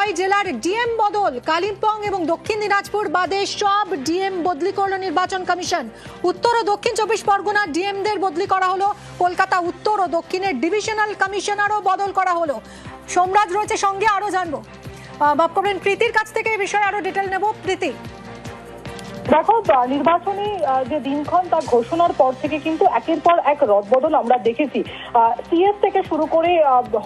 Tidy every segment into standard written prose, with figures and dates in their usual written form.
ছয় জেলার ডিএম বদল, কালিম্পং এবং দক্ষিণ দিনাজপুর বাদে সব ডিএম বদলি করল নির্বাচন কমিশন। উত্তর ও দক্ষিণ 24 পরগনা ডিএমদের বদলি করা হলো। কলকাতা উত্তর ও দক্ষিণের ডিভিশনাল কমিশনারও বদল করা হলো। সোমরাজ রয়েছে সঙ্গে, আরো জানবো। বাপকরেন প্রীতির কাছ থেকে এই বিষয়ে আরো ডিটেল নেব। প্রীতি, দেখো, নির্বাচনী যে দিনক্ষণ তার ঘোষণার পর থেকে কিন্তু একের পর এক রদবদল আমরা দেখেছি। সিএস থেকে শুরু করে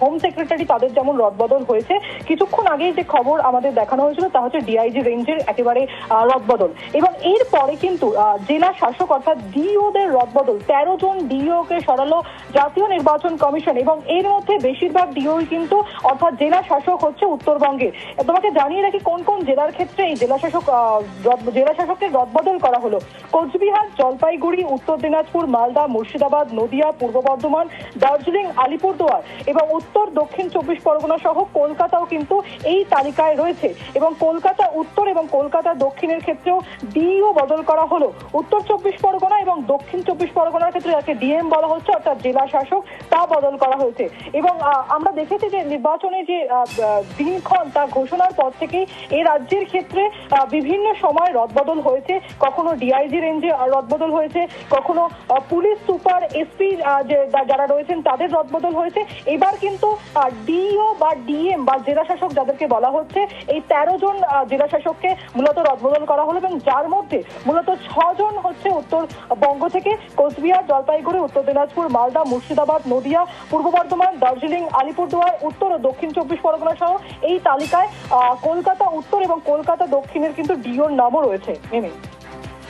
হোম সেক্রেটারি তাদের যেমন রদবদল হয়েছে, কিছুক্ষণ আগেই যে খবর আমাদের দেখানো হয়েছিল তা হচ্ছে ডিআইজি রেঞ্জের একেবারে রদবদল। এবং এর পরে কিন্তু জেলা শাসক অর্থাৎ ডিওদের রদবদল, 13 জন ডিওকে সরালো জাতীয় নির্বাচন কমিশন এবং এর মধ্যে বেশিরভাগ ডিওই কিন্তু অর্থাৎ জেলা শাসক হচ্ছে উত্তরবঙ্গের। তোমাকে জানিয়ে রাখি কোন কোন জেলার ক্ষেত্রে এই জেলা শাসককে রদবদল করা হলো। কোচবিহার, জলপাইগুড়ি, উত্তর দিনাজপুর, মালদা, মুর্শিদাবাদ, নদিয়া, পূর্ব বর্ধমান, দার্জিলিং, আলিপুরদুয়ার এবং উত্তর দক্ষিণ 24 পরগনা সহ কলকাতাও কিন্তু এই তালিকায় রয়েছে। এবং কলকাতা উত্তর এবং কলকাতা দক্ষিণের ক্ষেত্রেও ডিও বদল করা হলো। উত্তর 24 পরগনা এবং দক্ষিণ 24 পরগনার ক্ষেত্রে যাকে ডিএম বলা হচ্ছে অর্থাৎ জেলা শাসক, তা বদল করা হয়েছে। এবং আমরা দেখেছি যে নির্বাচনে যে দিনক্ষণ তা ঘোষণার পর থেকেই এই রাজ্যের ক্ষেত্রে বিভিন্ন সময় রদবদল হয়েছে। কখনো ডিআইজি রেঞ্জে রদবদল হয়েছে, কখনো পুলিশ সুপার, এসপি যারা রয়েছেন তাদের রদবদল হয়েছে। এবার কিন্তু ডিও বা ডিএম বা জেলা শাসক যাদেরকে বলা হচ্ছে, এই 13 জন জেলা শাসককে মূলত রদবদল করা হলো এবং যার মধ্যে মূলত 6 জন হচ্ছে উত্তরবঙ্গ থেকে, কোচবিহার, জলপাইগুড়ি, উত্তর দিনাজপুর, মালদা, মুর্শিদাবাদ, নদিয়া, পূর্ব বর্ধমান, দার্জিলিং, আলিপুরদুয়ার, উত্তর ও দক্ষিণ 24 পরগনা সহ এই তালিকায় কলকাতা উত্তর এবং কলকাতা দক্ষিণের কিন্তু ডিওর নামও রয়েছে।